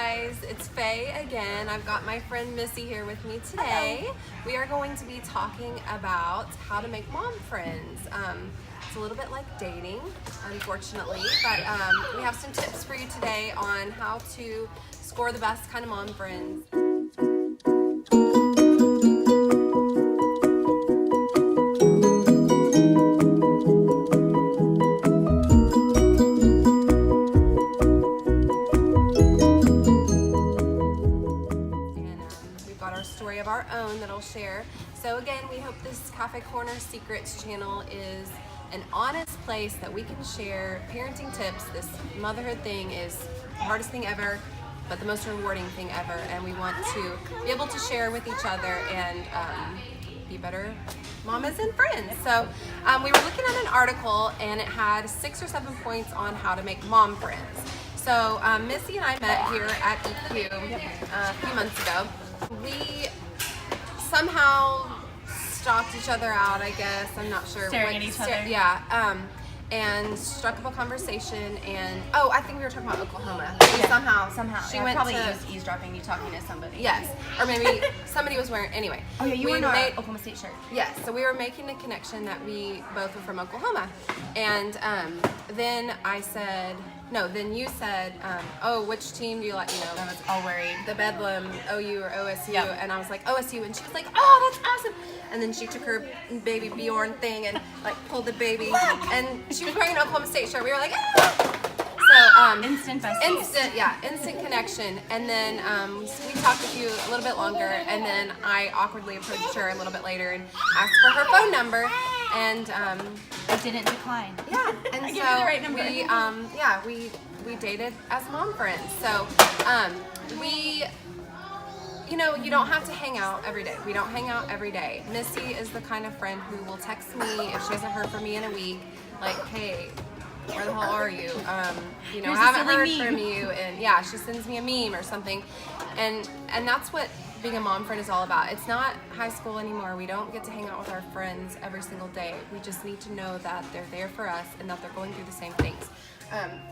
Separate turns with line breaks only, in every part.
guys, it's Faye again. I've got my friend Missy here with me today. We are going to be talking about how to make mom friends. It's a little bit like dating, unfortunately, but we have some tips for you today on how to score the best kind of mom friends. Story of our own that I'll share. So again, we hope this Cafe Corner Secrets channel is an honest place that we can share parenting tips. This motherhood thing is the hardest thing ever, but the most rewarding thing ever, and we want to be able to share with each other and be better mamas and friends. So we were looking at an article and it had 6 or 7 points on how to make mom friends. So Missy and I met here at EQ a few months ago. We somehow stalked each other out, I guess. I'm not sure.
Staring at each other.
Yeah. And struck up a conversation, and I think we were talking about Oklahoma. Somehow.
She went probably eavesdropping, you talking to somebody.
Yes, or maybe somebody was wearing. Anyway.
Oh yeah, you were in our Oklahoma State shirt.
Yes, so we were making a connection that we both were from Oklahoma, and then I said. No, then you said, which team do you like,
I was all worried.
The Bedlam, OU or OSU,
Yep.
And I was like, OSU, and she was like, oh, that's awesome. And then she took her baby Bjorn thing and like pulled the baby, and she was wearing an Oklahoma State shirt. We were like, ah! So,
instant besties.
Instant connection. And then we talked with you a little bit longer, and then I awkwardly approached her a little bit later and asked for her phone number, and
I didn't decline.
Yeah, and
I gave you the right number.
we dated as mom friends. So you don't have to hang out every day. We don't hang out every day. Missy is the kind of friend who will text me if she hasn't heard from me in a week, like, hey, where the hell are you? I haven't heard from you, and she sends me a meme or something, and that's what being a mom friend is all about. It's not high school anymore. We don't get to hang out with our friends every single day. We just need to know that they're there for us and that they're going through the same things.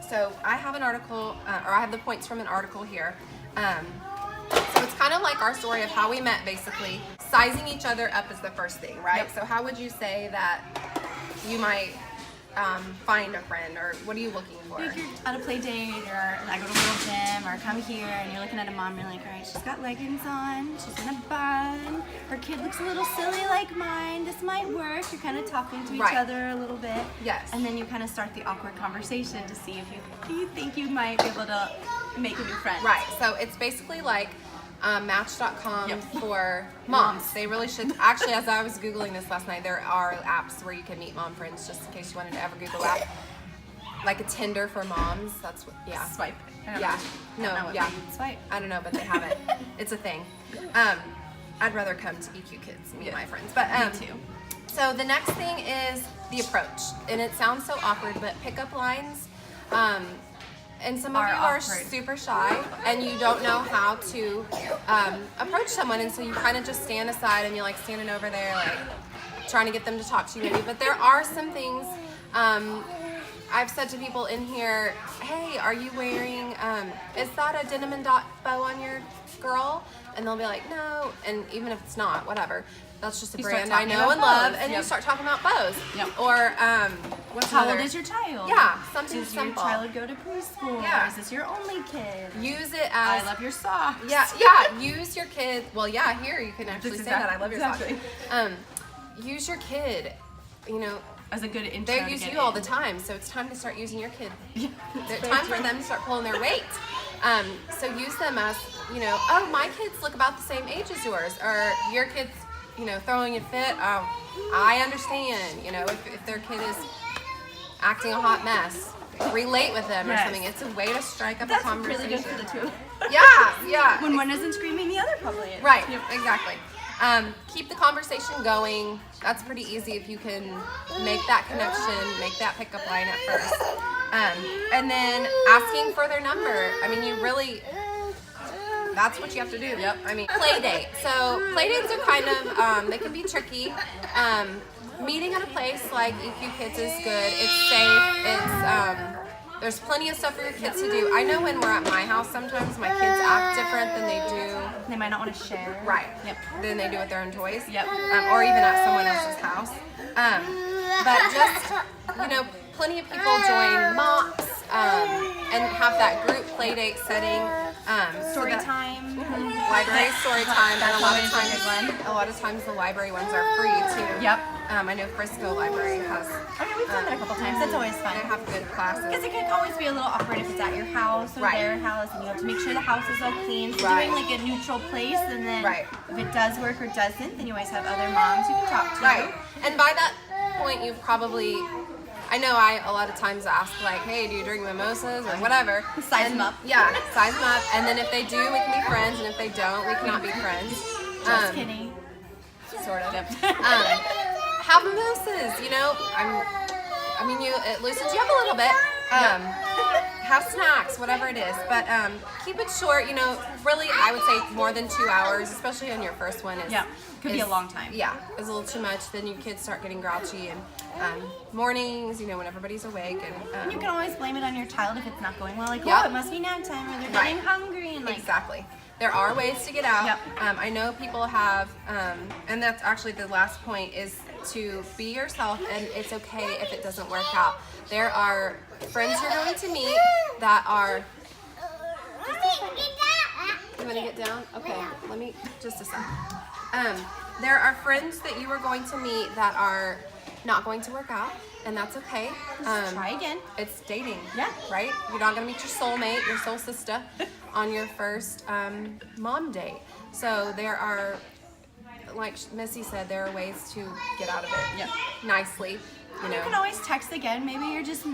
So I have an article, or I have the points from an article here. So it's kind of like our story of how we met, basically. Sizing each other up is the first thing, right?
Yep.
So how would you say that you might find a friend, or what are you looking for?
Like you're at a play date, or I go to a little gym, or come here, and you're looking at a mom, and you're like, all right, she's got leggings on, she's in a bun, her kid looks a little silly like mine, this might work. You're kind of talking to each other a little bit.
Yes.
And then you kind of start the awkward conversation to see if you think you might be able to make a new friend.
Right, so it's basically like Match.com
Yep.
for moms. They really should. Actually, as I was Googling this last night, there are apps where you can meet mom friends, just in case you wanted to ever Google that. Like a Tinder for moms. That's what,
Swipe.
Swipe. I don't know, but they have it. It's a thing. I'd rather come to EQ Kids, meet my friends. But
Me too.
So the next thing is the approach. And it sounds so awkward, but pickup lines. And some of you are super shy and you don't know how to approach someone, and so you kind of just stand aside and you're like standing over there like trying to get them to talk to you maybe. But there are some things I've said to people in here, hey, are you wearing, is that a Denim and Dot bow on your girl? And they'll be like, no, and even if it's not, whatever. That's just a brand I know and love, and you start talking about bows.
Yep.
Or
how old is your child?
Yeah, something
Does
simple.
your child go to preschool?
Yeah.
Or is this your only kid?
Use it as
I love your socks.
Yeah. Use your kid. Well, yeah. Here you can actually say that. I love your socks. Use your kid.
As a good intro.
They use you all the time, so it's time to start using your kid. It's time for them to start pulling their weight. So use them as my kids look about the same age as yours, or your kids. Throwing a fit, I understand, if their kid is acting a hot mess, relate with them or something. It's a way to strike up a conversation.
That's really good for the two.
Yeah.
When one isn't screaming, the other probably is.
Right, exactly. Keep the conversation going. That's pretty easy if you can make that connection, make that pickup line at first. And then asking for their number. I mean, that's what you have to do. Yep. I mean, play date. So play dates are kind of, they can be tricky. Meeting at a place like EQ Kids is good. It's safe. There's plenty of stuff for your kids to do. I know when we're at my house, sometimes my kids different than they do.
They might not want to share.
Right.
Yep.
Than they do with their own toys.
Yep.
Or even at someone else's house. But just, plenty of people join MOPS and have that group play date setting.
Story time.
Library story time. And
That's always a
a lot of times the library ones are free too.
Yep.
I know Frisco Library has.
Okay, we've done that a couple times. That's always fun.
They have good classes.
Because it can always be a little awkward if it's at your house or
Right.
their house, and you have to make sure the house is all clean. So
Right.
doing like a neutral place, and then
Right.
if it does work or doesn't, then you always have other moms you can talk to.
Right. And by that point, you've probably, I know a lot of times ask like, hey, do you drink mimosas or whatever?
Size
And-
them up.
Yeah, size them up. And then if they do, we can be friends. And if they don't, we cannot be friends.
Just kidding.
Sort of. Have mimosas, it loosens you up a little bit. Have snacks, whatever it is. But keep it short, really, I would say more than 2 hours, especially on your first one.
Yeah, could be a long time.
Yeah, is a little too much. Then your kids start getting grouchy and mornings, when everybody's awake.
And you can always blame it on your child if it's not going well. Like,
Yep.
oh, it must be nap time, or they're
Right.
getting hungry, and like.
Exactly. There are ways to get out.
Yep.
I know people have, and that's actually the last point, is to be yourself, and it's okay if it doesn't work out. There are friends you're going to meet that are. You want to get down? Okay, let me, just a sec. There are friends that you are going to meet that are not going to work out, and that's okay.
Try again.
It's dating.
Yeah.
Right? You're not going to meet your soulmate, your soul sister, on your first mom date. So there are, like Missy said, there are ways to get out of it.
Yep.
Nicely,
You can always text again. Maybe you're just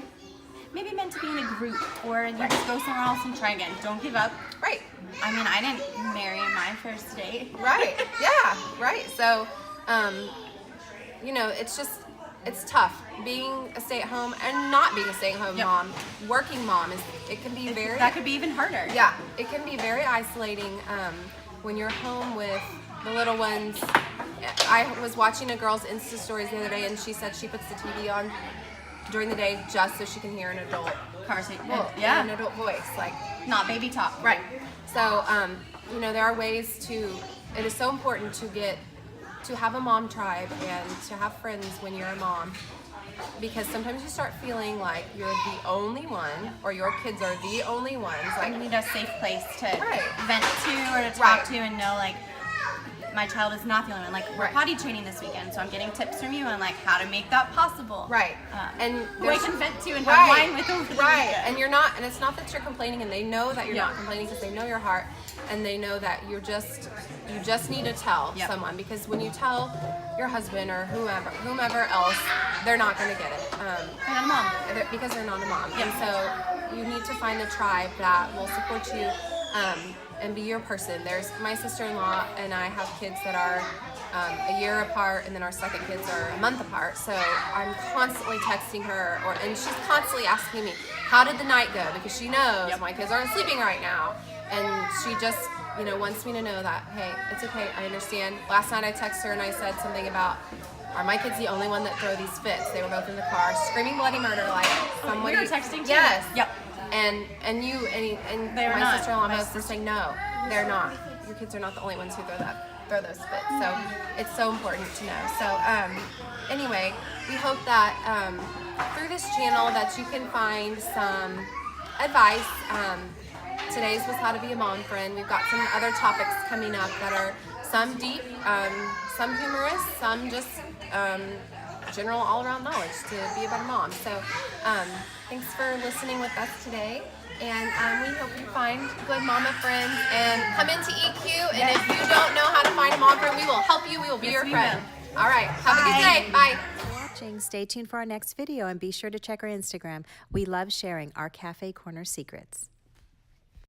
meant to be in a group, or you just go somewhere else and try again. Don't give up.
Right.
I mean, I didn't marry my first date.
Right. Yeah. Right. So, it's tough being a stay-at-home and not being a stay-at-home
Yep.
mom. Working mom it can be very.
That could be even harder.
Yeah, it can be very isolating when you're home with the little ones. I was watching a girl's Insta stories the other day, and she said she puts the TV on during the day just so she can hear an adult,
Conversation.
an
Yeah.
adult voice, like.
Not baby talk.
Right. So, there are ways it is so important to have a mom tribe and to have friends when you're a mom, because sometimes you start feeling like you're the only one, or your kids are the only ones.
Like,
Like,
you need a safe place to
Right.
vent to or to talk
Right.
to, and know, like, my child is not the only one. Like, we're
Right.
potty training this weekend, so I'm getting tips from you on, like, how to make that possible.
right.
And who I
there's-
can vent to and have wine with over the
Right,
weekend.
and you're not, and it's not that you're complaining, and they know that you're
Yeah.
not complaining because they know your heart, and they know that you just need to tell
Yep.
someone, because when you tell your husband or whomever else, they're not going to get it.
I'm not a mom.
Because they're not a mom.
Yep.
And so you need to find the tribe that will support you and be your person. There's my sister-in-law and I have kids that are a year apart, and then our second kids are a month apart. So I'm constantly texting her, and she's constantly asking me, how did the night go? Because she knows
Yep.
my kids aren't sleeping right now. And she just, wants me to know that, hey, it's okay, I understand. Last night I texted her and I said something about, are my kids the only one that throw these fits? They were both in the car screaming bloody murder, like somebody.
We were texting too.
Yes.
Yep.
And
They were
my
not.
sister-in-law
My
both were saying, no, they're not. Your kids are not the only ones who throw those fits. So it's so important to know. So anyway, we hope that through this channel that you can find some advice. Today's was how to be a mom friend. We've got some other topics coming up that are some deep, some humorous, some just general all-around knowledge to be a better mom. So thanks for listening with us today. And we hope you find good mama friends and come into EQ. And if you don't know how to find a mom friend, we will help you. We will be your
we
friend. All right. Have a good day. Bye.
Watching. Stay tuned for our next video and be sure to check our Instagram. We love sharing our Cafe Corner secrets.